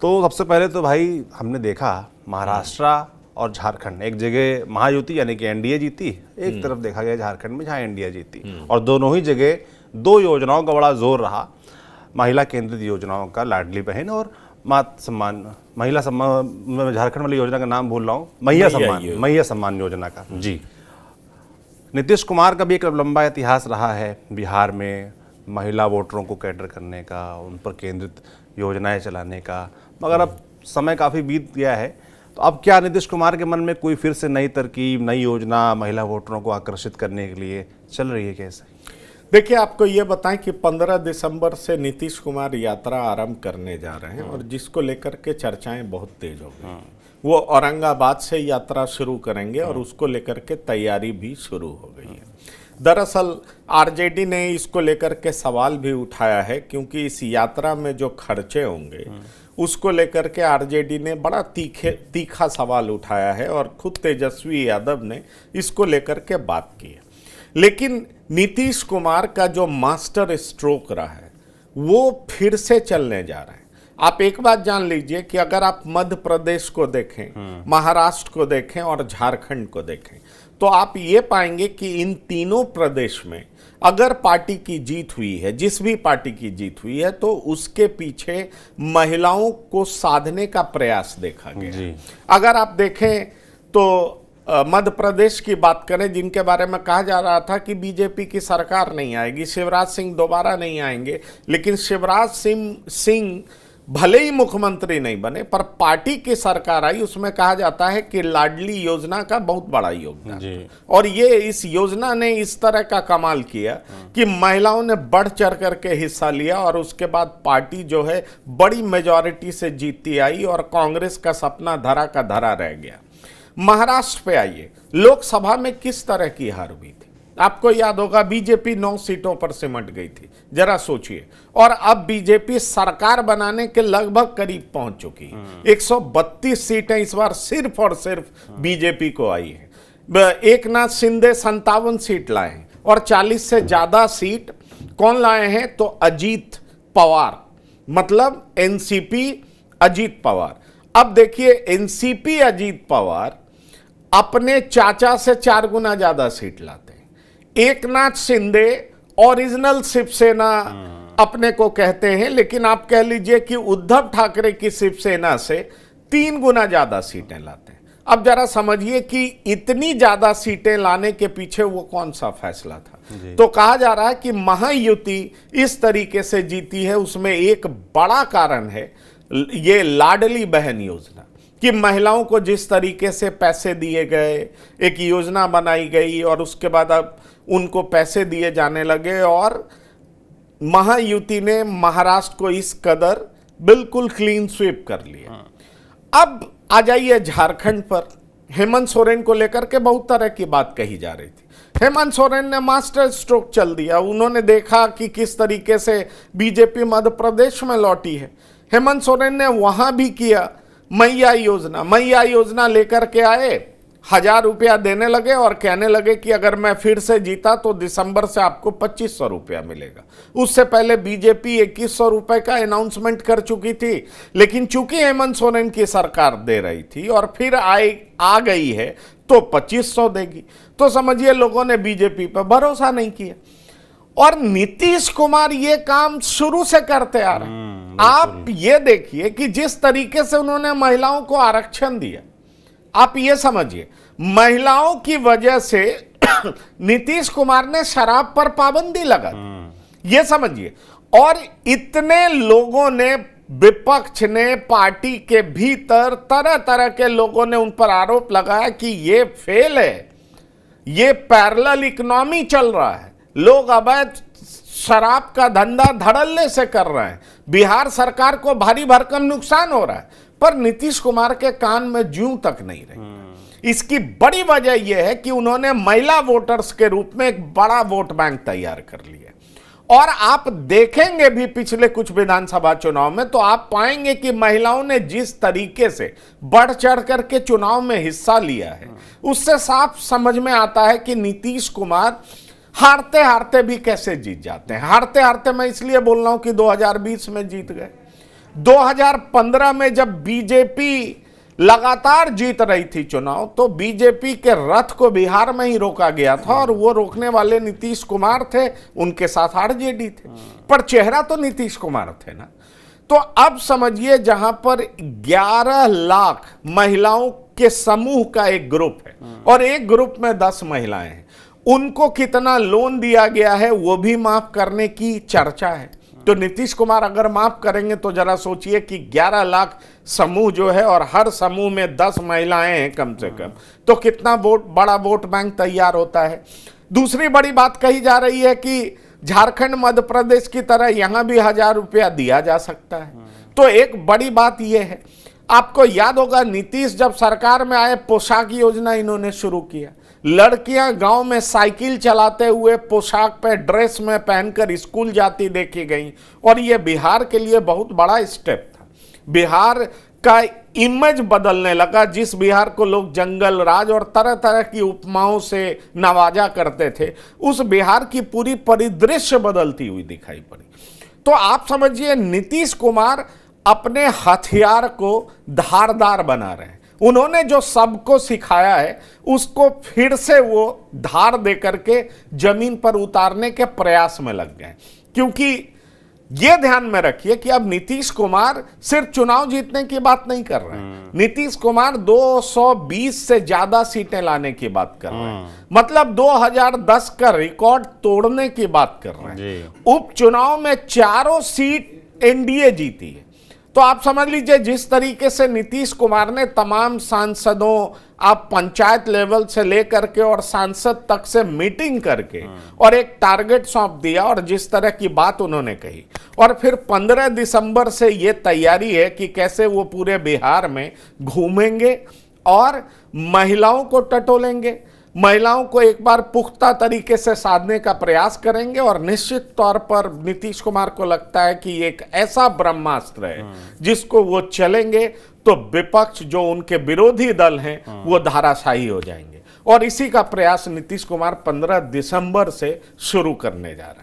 तो सबसे पहले तो भाई हमने देखा महाराष्ट्र और झारखंड, एक जगह महायुति यानी कि एनडीए जीती, एक तरफ देखा गया झारखंड में जहाँ एनडीए जीती, और दोनों ही जगह दो योजनाओं का बड़ा जोर रहा, महिला केंद्रित योजनाओं का, लाडली बहन और मातृ सम्मान, महिला सम्मान, झारखंड वाली योजना का नाम भूल रहा हूँ, मैया सम्मान योजना का। जी, नीतीश कुमार का भी एक लंबा इतिहास रहा है बिहार में महिला वोटरों को कैटर करने का, उन पर केंद्रित योजनाएं चलाने का, मगर अब समय काफ़ी बीत गया है। तो अब क्या नीतीश कुमार के मन में कोई फिर से नई तरकीब, नई योजना महिला वोटरों को आकर्षित करने के लिए चल रही है कैसे? देखिए, आपको ये बताएं कि 15 दिसंबर से नीतीश कुमार यात्रा आरंभ करने जा रहे हैं और जिसको लेकर के चर्चाएं बहुत तेज हो गई। वो औरंगाबाद से यात्रा शुरू करेंगे और उसको लेकर के तैयारी भी शुरू हो गई है। दरअसल आरजेडी ने इसको लेकर के सवाल भी उठाया है, क्योंकि इस यात्रा में जो खर्चे होंगे उसको लेकर के आरजेडी ने बड़ा तीखा सवाल उठाया है और खुद तेजस्वी यादव ने इसको लेकर के बात की है। लेकिन नीतीश कुमार का जो मास्टर स्ट्रोक रहा है वो फिर से चलने जा रहा है। आप एक बात जान लीजिए कि अगर आप मध्य प्रदेश को देखें, महाराष्ट्र को देखें और झारखंड को देखें, तो आप ये पाएंगे कि इन तीनों प्रदेश में अगर पार्टी की जीत हुई है, जिस भी पार्टी की जीत हुई है, तो उसके पीछे महिलाओं को साधने का प्रयास देखा गया। अगर आप देखें तो मध्य प्रदेश की बात करें, जिनके बारे में कहा जा रहा था कि बीजेपी की सरकार नहीं आएगी, शिवराज सिंह दोबारा नहीं आएंगे, लेकिन शिवराज सिंह भले ही मुख्यमंत्री नहीं बने पर पार्टी की सरकार आई, उसमें कहा जाता है कि लाडली योजना का बहुत बड़ा योगदान, और ये इस योजना ने इस तरह का कमाल किया कि महिलाओं ने बढ़ चढ़ करके हिस्सा लिया और उसके बाद पार्टी जो है बड़ी मेजॉरिटी से जीतती आई और कांग्रेस का सपना धरा का धरा रह गया। महाराष्ट्र पे आइए, लोकसभा में किस तरह की हार हुई थी, आपको याद होगा बीजेपी 9 सीटों पर सिमट गई थी, जरा सोचिए, और अब बीजेपी सरकार बनाने के लगभग करीब पहुंच चुकी है। 132 सीटें इस बार सिर्फ और सिर्फ बीजेपी को आई है। एक नाथ शिंदे 57 सीट लाए हैं और 40 से ज्यादा सीट कौन लाए हैं, तो अजीत पवार, मतलब एनसीपी अजीत पवार। अब देखिए, एनसीपी अजीत पवार अपने चाचा से 4 गुना ज्यादा सीट लाते हैं। एक नाथ शिंदे ओरिजिनल शिवसेना अपने को कहते हैं, लेकिन आप कह लीजिए कि उद्धव ठाकरे की शिवसेना से 3 गुना ज्यादा सीटें लाते हैं। अब जरा समझिए कि इतनी ज्यादा सीटें लाने के पीछे वो कौन सा फैसला था। तो कहा जा रहा है कि महायुति इस तरीके से जीती है, उसमें एक बड़ा कारण है ये लाडली बहन योजना, कि महिलाओं को जिस तरीके से पैसे दिए गए, एक योजना बनाई गई और उसके बाद अब उनको पैसे दिए जाने लगे, और महायुति ने महाराष्ट्र को इस कदर बिल्कुल क्लीन स्वीप कर लिया। अब आ जाइए झारखंड पर। हेमंत सोरेन को लेकर के बहुत तरह की बात कही जा रही थी। हेमंत सोरेन ने मास्टर स्ट्रोक चल दिया, उन्होंने देखा कि किस तरीके से बीजेपी मध्य प्रदेश में लौटी है। हेमंत सोरेन ने वहां भी किया मैया योजना लेकर के आए, 1000 रुपया देने लगे और कहने लगे कि अगर मैं फिर से जीता तो दिसंबर से आपको 2500 रुपया मिलेगा। उससे पहले बीजेपी 2100 रुपए का अनाउंसमेंट कर चुकी थी, लेकिन चूंकि हेमंत सोरेन की सरकार दे रही थी और फिर आ गई है तो 2500 देगी। तो समझिए लोगों ने बीजेपी पर भरोसा नहीं किया, और नीतीश कुमार ये काम शुरू से करते आ रहे हैं। आप ये देखिए कि जिस तरीके से उन्होंने महिलाओं को आरक्षण दिया, आप ये समझिए महिलाओं की वजह से नीतीश कुमार ने शराब पर पाबंदी लगा दी, ये समझिए, और इतने लोगों ने, विपक्ष ने, पार्टी के भीतर तरह तरह के लोगों ने उन पर आरोप लगाया कि ये फेल है, ये पैरेलल इकोनॉमी चल रहा है, लोग अवैध शराब का धंधा धड़ल्ले से कर रहे हैं, बिहार सरकार को भारी भरकम नुकसान हो रहा है, पर नीतीश कुमार के कान में जूं तक नहीं रही। इसकी बड़ी वजह यह है कि उन्होंने महिला वोटर्स के रूप में एक बड़ा वोट बैंक तैयार कर लिया, और आप देखेंगे भी पिछले कुछ विधानसभा चुनाव में तो आप पाएंगे कि महिलाओं ने जिस तरीके से बढ़ चढ़ करके चुनाव में हिस्सा लिया है, उससे साफ समझ में आता है कि नीतीश कुमार हारते हारते भी कैसे जीत जाते हैं। हारते हारते मैं इसलिए बोल रहा हूं कि 2020 में जीत गए। 2015 में जब बीजेपी लगातार जीत रही थी चुनाव, तो बीजेपी के रथ को बिहार में ही रोका गया था और वो रोकने वाले नीतीश कुमार थे, उनके साथ आरजेडी थे, पर चेहरा तो नीतीश कुमार थे ना। तो अब समझिए, जहां पर 11 लाख महिलाओं के समूह का एक ग्रुप है और एक ग्रुप में 10 महिलाएं हैं, उनको कितना लोन दिया गया है वो भी माफ करने की चर्चा है। तो नीतीश कुमार अगर माफ करेंगे तो जरा सोचिए कि 11 लाख समूह जो है और हर समूह में 10 महिलाएं हैं कम से कम, तो कितना बड़ा वोट बैंक तैयार होता है। दूसरी बड़ी बात कही जा रही है कि झारखंड मध्य प्रदेश की तरह यहां भी 1000 रुपया दिया जा सकता है। तो एक बड़ी बात यह है, आपको याद होगा नीतीश जब सरकार में आए, पोशाक योजना इन्होंने शुरू किया। लड़कियां गांव में साइकिल चलाते हुए पोशाक पे ड्रेस में पहनकर स्कूल जाती देखी गई, और यह बिहार के लिए बहुत बड़ा स्टेप था। बिहार का इमेज बदलने लगा। जिस बिहार को लोग जंगल राज और तरह तरह की उपमाओं से नवाजा करते थे, उस बिहार की पूरी परिदृश्य बदलती हुई दिखाई पड़ी। तो आप समझिए, नीतीश कुमार अपने हथियार को धारदार बना रहे हैं। उन्होंने जो सबको सिखाया है उसको फिर से वो धार दे करके जमीन पर उतारने के प्रयास में लग गए। क्योंकि ये ध्यान में रखिए कि अब नीतीश कुमार सिर्फ चुनाव जीतने की बात नहीं कर रहे हैं, नीतीश कुमार 220 से ज्यादा सीटें लाने की बात कर रहे हैं। मतलब 2010 का रिकॉर्ड तोड़ने की बात कर रहे हैं। उपचुनाव में 4 सीट एनडीए जीती है। तो आप समझ लीजिए, जिस तरीके से नीतीश कुमार ने तमाम सांसदों, आप पंचायत लेवल से लेकर के और सांसद तक से मीटिंग करके और एक टारगेट सौंप दिया, और जिस तरह की बात उन्होंने कही, और फिर 15 दिसंबर से ये तैयारी है कि कैसे वो पूरे बिहार में घूमेंगे और महिलाओं को टटोलेंगे, महिलाओं को एक बार पुख्ता तरीके से साधने का प्रयास करेंगे। और निश्चित तौर पर नीतीश कुमार को लगता है कि एक ऐसा ब्रह्मास्त्र है जिसको वो चलेंगे तो विपक्ष, जो उनके विरोधी दल हैं, वो धाराशाही हो जाएंगे। और इसी का प्रयास नीतीश कुमार 15 दिसंबर से शुरू करने जा रहे हैं।